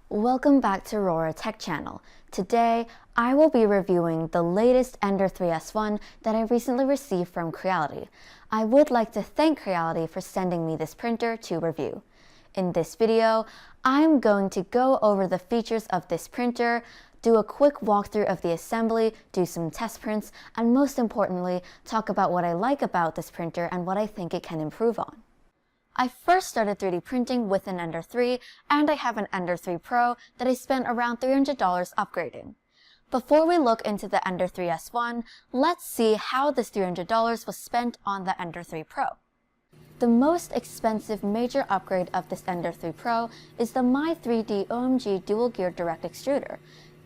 Welcome back to Aurora Tech Channel. Today, I will be reviewing the latest Ender-3 S1 that I recently received from Creality. I would like to thank Creality for sending me this printer to review. In this video, I'm going to go over the features of this printer, do a quick walkthrough of the assembly, do some test prints, and most importantly, talk about what I like about this printer and what I think it can improve on. I first started 3D printing with an Ender-3, and I have an Ender-3 Pro that I spent around $300 upgrading. Before we look into the Ender-3 S1, let's see how this $300 was spent on the Ender-3 Pro. The most expensive major upgrade of this Ender-3 Pro is the My3D OMG Dual Gear Direct Extruder.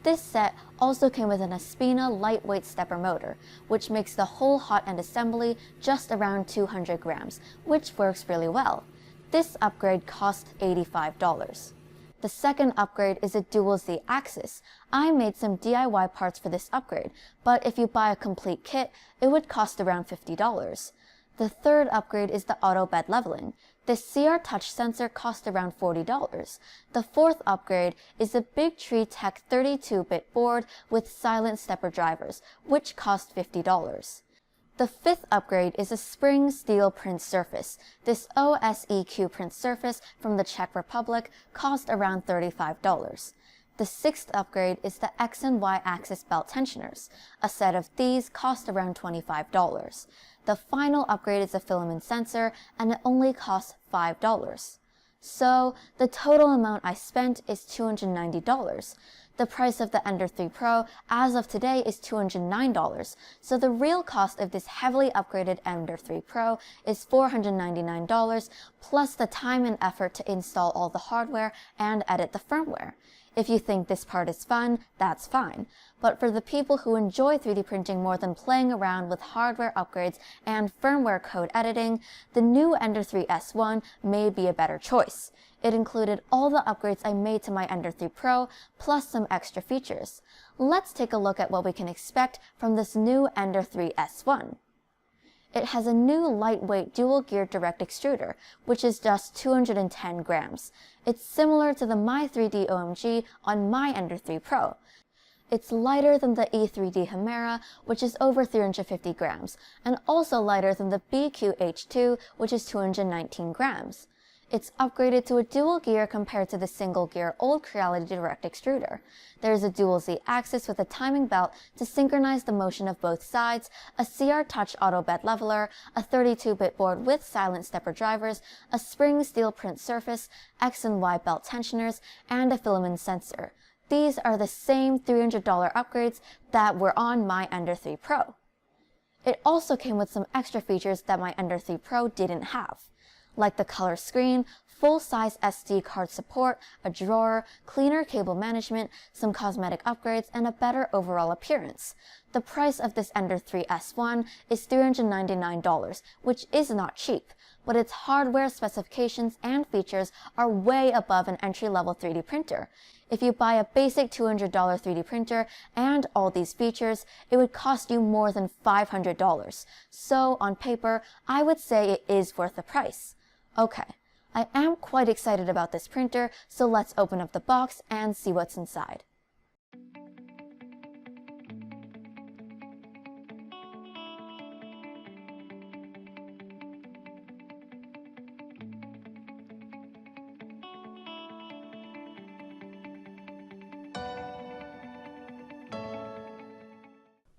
This set also came with an Aspina lightweight stepper motor, which makes the whole hot end assembly just around 200 grams, which works really well. This upgrade cost $85. The second upgrade is a dual Z axis. I made some DIY parts for this upgrade, but if you buy a complete kit, it would cost around $50. The third upgrade is the auto bed leveling. This CR touch sensor cost around $40. The fourth upgrade is the Big Tree Tech 32-bit board with silent stepper drivers, which cost $50. The fifth upgrade is a spring steel print surface. This OSEQ print surface from the Czech Republic cost around $35. The sixth upgrade is the X and Y axis belt tensioners. A set of these cost around $25. The final upgrade is a filament sensor, and it only costs $5. So, the total amount I spent is $290. The price of the Ender-3 Pro as of today is $209, so the real cost of this heavily upgraded Ender-3 Pro is $499, plus the time and effort to install all the hardware and edit the firmware. If you think this part is fun, that's fine. But for the people who enjoy 3D printing more than playing around with hardware upgrades and firmware code editing, the new Ender-3 S1 may be a better choice. It included all the upgrades I made to my Ender-3 Pro, plus some extra features. Let's take a look at what we can expect from this new Ender-3 S1. It has a new lightweight dual gear direct extruder, which is just 210 grams. It's similar to the My3D OMG on my Ender-3 Pro. It's lighter than the E3D Hemera, which is over 350 grams, and also lighter than the BQH2, which is 219 grams. It's upgraded to a dual gear compared to the single gear old Creality Direct Extruder. There's a dual Z axis with a timing belt to synchronize the motion of both sides, a CR Touch auto bed leveler, a 32-bit board with silent stepper drivers, a spring steel print surface, X and Y belt tensioners, and a filament sensor. These are the same $300 upgrades that were on my Ender-3 Pro. It also came with some extra features that my Ender-3 Pro didn't have, like the color screen, full-size SD card support, a drawer, cleaner cable management, some cosmetic upgrades, and a better overall appearance. The price of this Ender-3 S1 is $399, which is not cheap, but its hardware specifications and features are way above an entry-level 3D printer. If you buy a basic $200 3D printer and all these features, it would cost you more than $500. So, on paper, I would say it is worth the price. Okay, I am quite excited about this printer, so let's open up the box and see what's inside.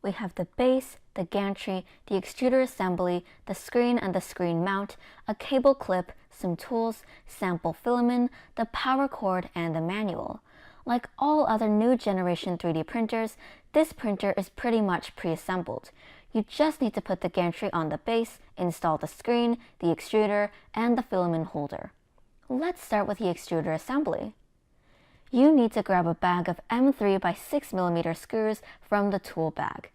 We have the base, the gantry, the extruder assembly, the screen and the screen mount, a cable clip, some tools, sample filament, the power cord, and the manual. Like all other new generation 3D printers, this printer is pretty much pre-assembled. You just need to put the gantry on the base, install the screen, the extruder, and the filament holder. Let's start with the extruder assembly. You need to grab a bag of M3 by 6mm screws from the tool bag.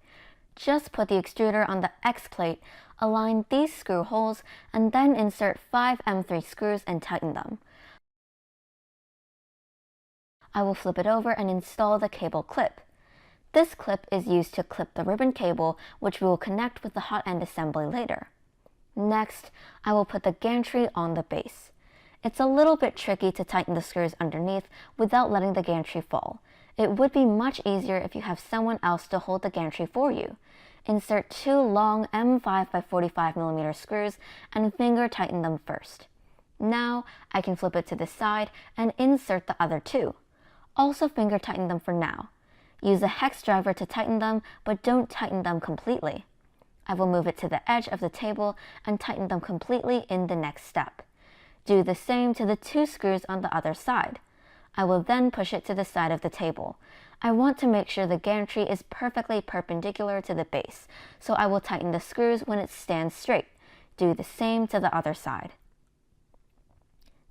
Just put the extruder on the X plate, align these screw holes, and then insert 5 M3 screws and tighten them. I will flip it over and install the cable clip. This clip is used to clip the ribbon cable, which we will connect with the hot end assembly later. Next, I will put the gantry on the base. It's a little bit tricky to tighten the screws underneath without letting the gantry fall. It would be much easier if you have someone else to hold the gantry for you. Insert 2 long M5 by 45mm screws and finger tighten them first. Now, I can flip it to the side and insert the other 2. Also finger tighten them for now. Use a hex driver to tighten them, but don't tighten them completely. I will move it to the edge of the table and tighten them completely in the next step. Do the same to the 2 screws on the other side. I will then push it to the side of the table. I want to make sure the gantry is perfectly perpendicular to the base, so I will tighten the screws when it stands straight. Do the same to the other side.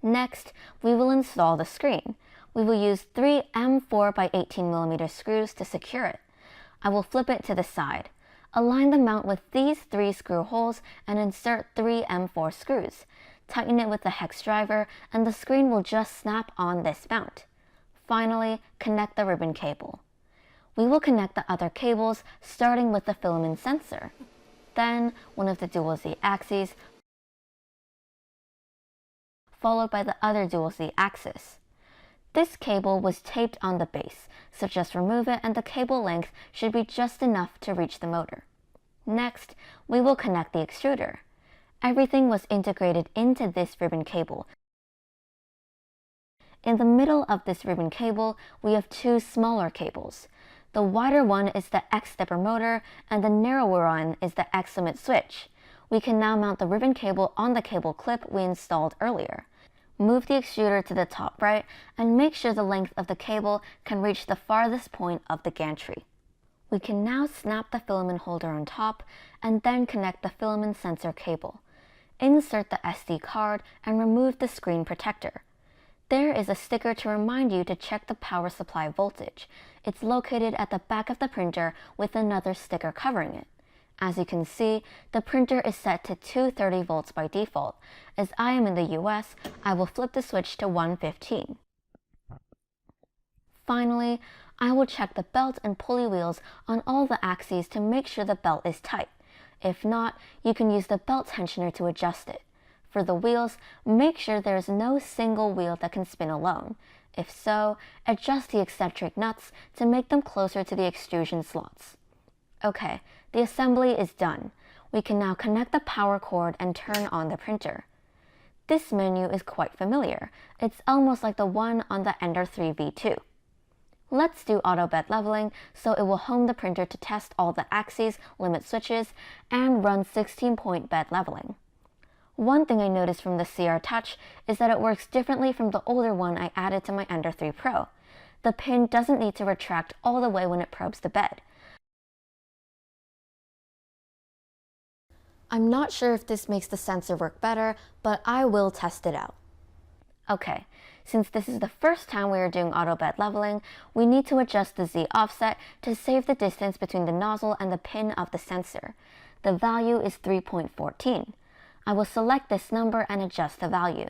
Next, we will install the screen. We will use 3 M4 by 18mm screws to secure it. I will flip it to the side. Align the mount with these 3 screw holes and insert 3 M4 screws. Tighten it with the hex driver and the screen will just snap on this mount. Finally, connect the ribbon cable. We will connect the other cables starting with the filament sensor. Then, one of the dual Z axes, followed by the other dual Z axis. This cable was taped on the base, so just remove it and the cable length should be just enough to reach the motor. Next, we will connect the extruder. Everything was integrated into this ribbon cable. In the middle of this ribbon cable, we have 2 smaller cables. The wider one is the X-stepper motor, and the narrower one is the X-limit switch. We can now mount the ribbon cable on the cable clip we installed earlier. Move the extruder to the top right, and make sure the length of the cable can reach the farthest point of the gantry. We can now snap the filament holder on top, and then connect the filament sensor cable. Insert the SD card and remove the screen protector. There is a sticker to remind you to check the power supply voltage. It's located at the back of the printer with another sticker covering it. As you can see, the printer is set to 230 volts by default. As I am in the US, I will flip the switch to 115. Finally, I will check the belt and pulley wheels on all the axes to make sure the belt is tight. If not, you can use the belt tensioner to adjust it. For the wheels, make sure there is no single wheel that can spin alone. If so, adjust the eccentric nuts to make them closer to the extrusion slots. Okay, the assembly is done. We can now connect the power cord and turn on the printer. This menu is quite familiar. It's almost like the one on the Ender-3 V2. Let's do auto bed leveling so it will home the printer to test all the axes, limit switches, and run 16-point bed leveling. One thing I noticed from the CR Touch is that it works differently from the older one I added to my Ender-3 Pro. The pin doesn't need to retract all the way when it probes the bed. I'm not sure if this makes the sensor work better, but I will test it out. Okay, since this is the first time we are doing auto bed leveling, we need to adjust the Z offset to save the distance between the nozzle and the pin of the sensor. The value is 3.14. I will select this number and adjust the value.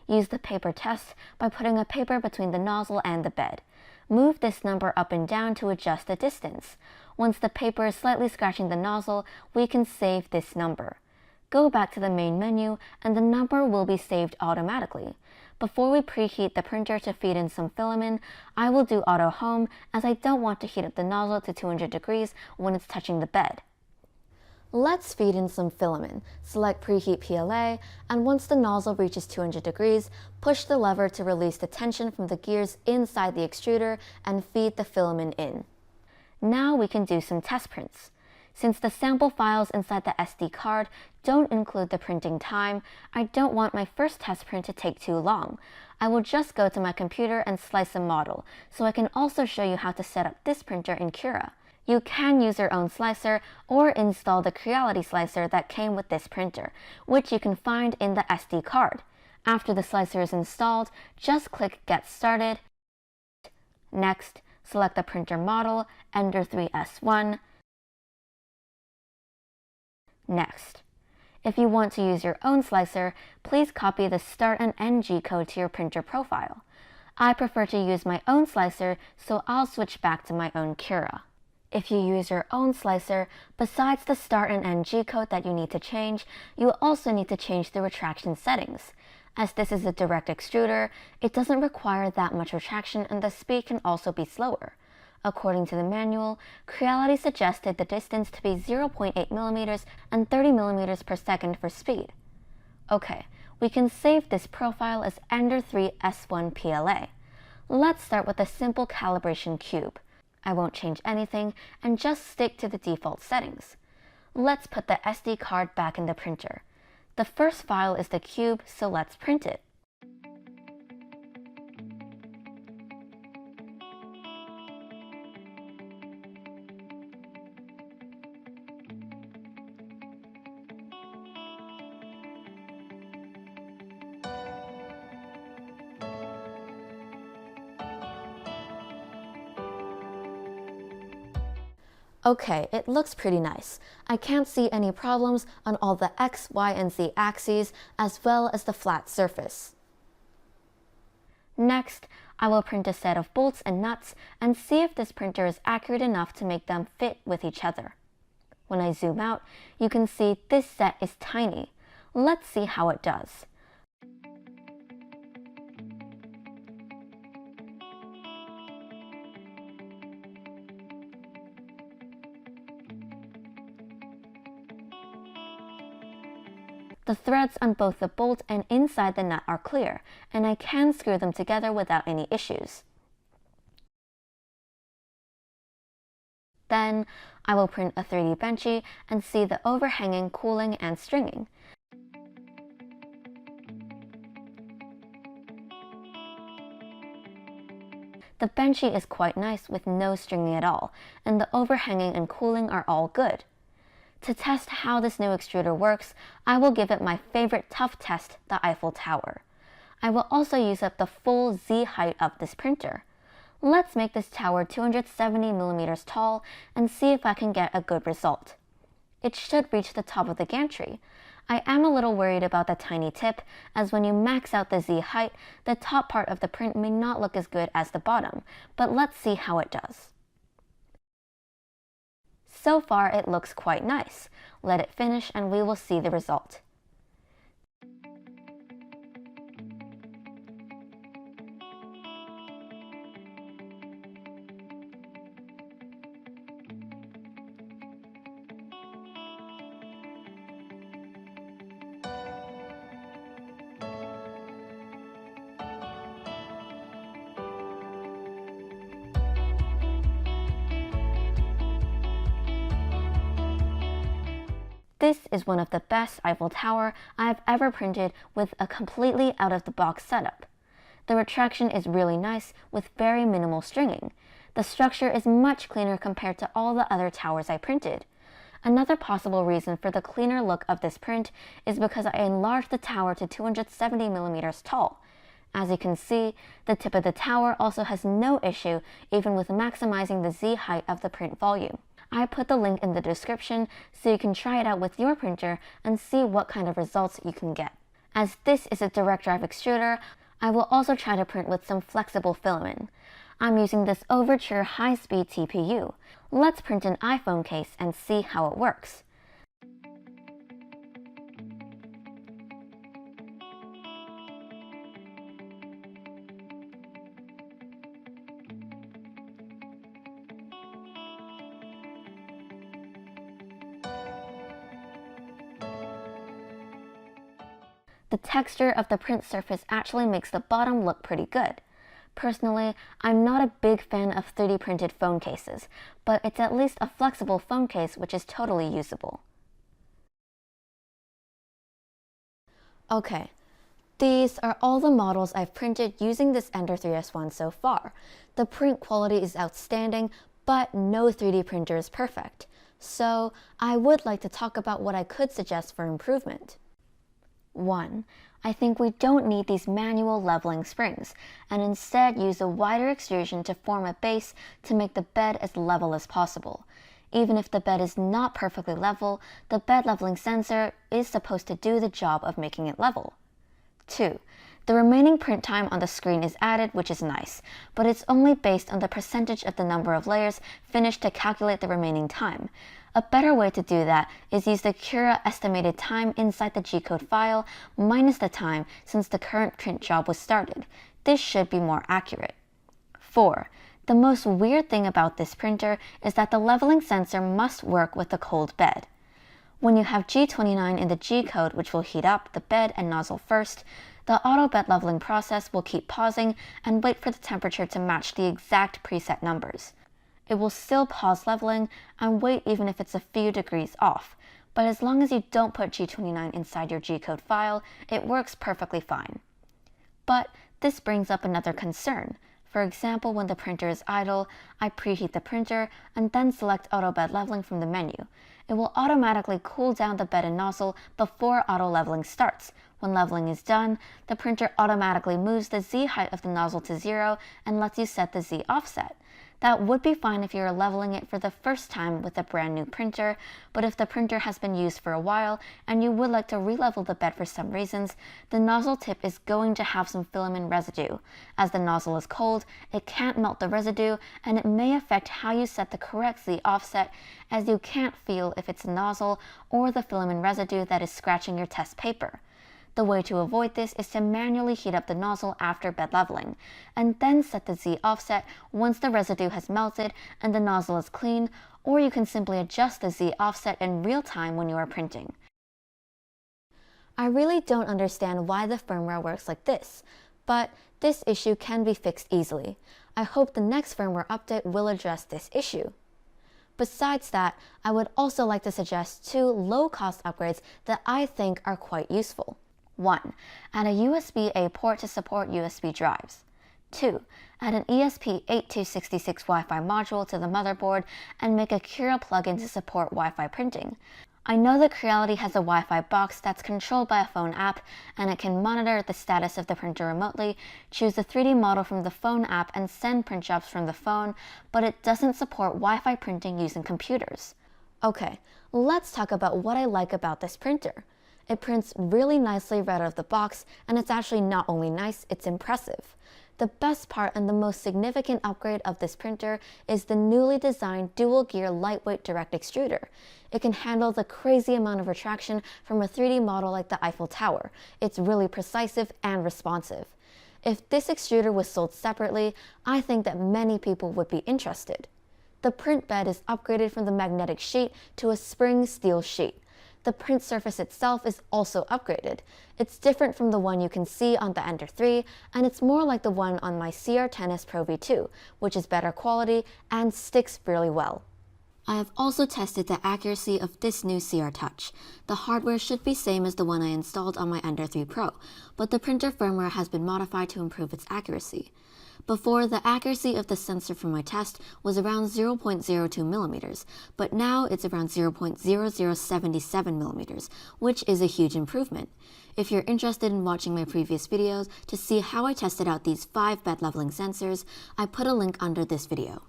Use the paper test by putting a paper between the nozzle and the bed. Move this number up and down to adjust the distance. Once the paper is slightly scratching the nozzle, we can save this number. Go back to the main menu and the number will be saved automatically. Before we preheat the printer to feed in some filament, I will do auto home as I don't want to heat up the nozzle to 200 degrees when it's touching the bed. Let's feed in some filament. Select Preheat PLA, and once the nozzle reaches 200 degrees, push the lever to release the tension from the gears inside the extruder and feed the filament in. Now we can do some test prints. Since the sample files inside the SD card don't include the printing time, I don't want my first test print to take too long. I will just go to my computer and slice a model, so I can also show you how to set up this printer in Cura. You can use your own slicer or install the Creality slicer that came with this printer, which you can find in the SD card. After the slicer is installed, just click Get Started. Next, select the printer model, Ender-3 S1. Next. If you want to use your own slicer, please copy the start and end G code to your printer profile. I prefer to use my own slicer, so I'll switch back to my own Cura. If you use your own slicer, besides the start and end G code that you need to change, you will also need to change the retraction settings. As this is a direct extruder, it doesn't require that much retraction and the speed can also be slower. According to the manual, Creality suggested the distance to be 0.8 millimeters and 30 millimeters per second for speed. Okay, we can save this profile as Ender-3 S1 PLA. Let's start with a simple calibration cube. I won't change anything and just stick to the default settings. Let's put the SD card back in the printer. The first file is the cube, so let's print it. Okay, it looks pretty nice. I can't see any problems on all the X, Y, and Z axes, as well as the flat surface. Next, I will print a set of bolts and nuts and see if this printer is accurate enough to make them fit with each other. When I zoom out, you can see this set is tiny. Let's see how it does. The threads on both the bolt and inside the nut are clear, and I can screw them together without any issues. Then, I will print a 3D Benchy and see the overhanging, cooling, and stringing. The Benchy is quite nice with no stringing at all, and the overhanging and cooling are all good. To test how this new extruder works, I will give it my favorite tough test, the Eiffel Tower. I will also use up the full Z height of this printer. Let's make this tower 270 millimeters tall and see if I can get a good result. It should reach the top of the gantry. I am a little worried about the tiny tip, as when you max out the Z height, the top part of the print may not look as good as the bottom, but let's see how it does. So far, it looks quite nice. Let it finish and we will see the result. This is one of the best Eiffel Tower I've ever printed with a completely out-of-the-box setup. The retraction is really nice with very minimal stringing. The structure is much cleaner compared to all the other towers I printed. Another possible reason for the cleaner look of this print is because I enlarged the tower to 270 millimeters tall. As you can see, the tip of the tower also has no issue even with maximizing the Z height of the print volume. I put the link in the description so you can try it out with your printer and see what kind of results you can get. As this is a direct drive extruder, I will also try to print with some flexible filament. I'm using this Overture high-speed TPU. Let's print an iPhone case and see how it works. The texture of the print surface actually makes the bottom look pretty good. Personally, I'm not a big fan of 3D printed phone cases, but it's at least a flexible phone case which is totally usable. Okay, these are all the models I've printed using this Ender-3 S1 so far. The print quality is outstanding, but no 3D printer is perfect. So I would like to talk about what I could suggest for improvement. 1. I think we don't need these manual leveling springs, and instead use a wider extrusion to form a base to make the bed as level as possible. Even if the bed is not perfectly level, the bed leveling sensor is supposed to do the job of making it level. 2. The remaining print time on the screen is added, which is nice, but it's only based on the percentage of the number of layers finished to calculate the remaining time. A better way to do that is use the Cura estimated time inside the G-code file minus the time since the current print job was started. This should be more accurate. 4. The most weird thing about this printer is that the leveling sensor must work with the cold bed. When you have G29 in the G-code, which will heat up the bed and nozzle first, the auto bed leveling process will keep pausing and wait for the temperature to match the exact preset numbers. It will still pause leveling and wait even if it's a few degrees off, but as long as you don't put G29 inside your G-code file, it works perfectly fine. But this brings up another concern. For example, when the printer is idle, I preheat the printer and then select auto bed leveling from the menu. It will automatically cool down the bed and nozzle before auto leveling starts. When leveling is done, the printer automatically moves the Z height of the nozzle to 0 and lets you set the Z offset. That would be fine if you were leveling it for the first time with a brand new printer, but if the printer has been used for a while and you would like to re-level the bed for some reasons, the nozzle tip is going to have some filament residue. As the nozzle is cold, it can't melt the residue and it may affect how you set the correct Z offset, as you can't feel if it's a nozzle or the filament residue that is scratching your test paper. The way to avoid this is to manually heat up the nozzle after bed leveling, and then set the Z offset once the residue has melted and the nozzle is clean, or you can simply adjust the Z offset in real time when you are printing. I really don't understand why the firmware works like this, but this issue can be fixed easily. I hope the next firmware update will address this issue. Besides that, I would also like to suggest 2 low-cost upgrades that I think are quite useful. 1. Add a USB-A port to support USB drives. 2. Add an ESP8266 Wi-Fi module to the motherboard and make a Cura plugin to support Wi-Fi printing. I know that Creality has a Wi-Fi box that's controlled by a phone app, and it can monitor the status of the printer remotely, choose the 3D model from the phone app, and send print jobs from the phone, but it doesn't support Wi-Fi printing using computers. Okay, let's talk about what I like about this printer. It prints really nicely right out of the box, and it's actually not only nice, it's impressive. The best part and the most significant upgrade of this printer is the newly designed dual-gear lightweight direct extruder. It can handle the crazy amount of retraction from a 3D model like the Eiffel Tower. It's really precise and responsive. If this extruder was sold separately, I think that many people would be interested. The print bed is upgraded from the magnetic sheet to a spring steel sheet. The print surface itself is also upgraded. It's different from the one you can see on the Ender-3, and it's more like the one on my CR-10S Pro V2, which is better quality and sticks really well. I have also tested the accuracy of this new CR Touch. The hardware should be same as the one I installed on my Ender-3 Pro, but the printer firmware has been modified to improve its accuracy. Before, the accuracy of the sensor from my test was around 0.02 millimeters, but now it's around 0.0077 millimeters, which is a huge improvement. If you're interested in watching my previous videos to see how I tested out these 5 bed leveling sensors, I put a link under this video.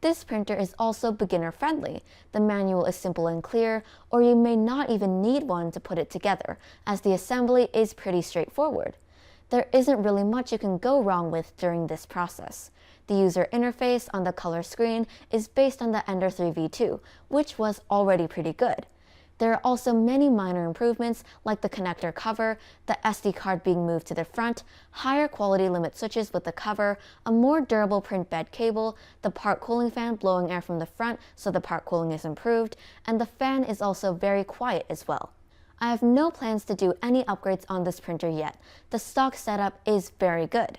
This printer is also beginner friendly. The manual is simple and clear, or you may not even need one to put it together, as the assembly is pretty straightforward. There isn't really much you can go wrong with during this process. The user interface on the color screen is based on the Ender-3 V2, which was already pretty good. There are also many minor improvements like the connector cover, the SD card being moved to the front, higher quality limit switches with the cover, a more durable print bed cable, the part cooling fan blowing air from the front so the part cooling is improved, and the fan is also very quiet as well. I have no plans to do any upgrades on this printer yet. The stock setup is very good.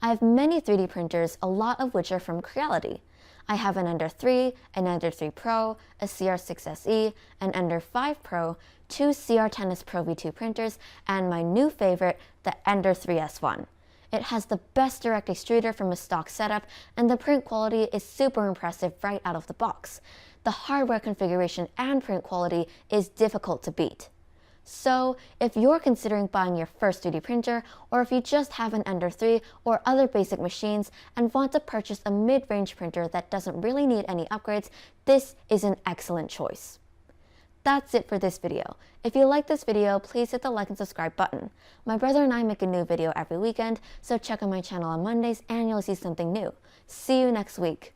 I have many 3D printers, a lot of which are from Creality. I have an Ender-3, an Ender-3 Pro, a CR-6SE, an Ender-5 Pro, 2 CR-10S Pro V2 printers, and my new favorite, the Ender-3 S1. It has the best direct extruder from a stock setup, and the print quality is super impressive right out of the box. The hardware configuration and print quality is difficult to beat. So, if you're considering buying your first 3D printer, or if you just have an Ender-3 or other basic machines and want to purchase a mid-range printer that doesn't really need any upgrades, this is an excellent choice. That's it for this video. If you like this video, please hit the like and subscribe button. My brother and I make a new video every weekend, so check out my channel on Mondays and you'll see something new. See you next week.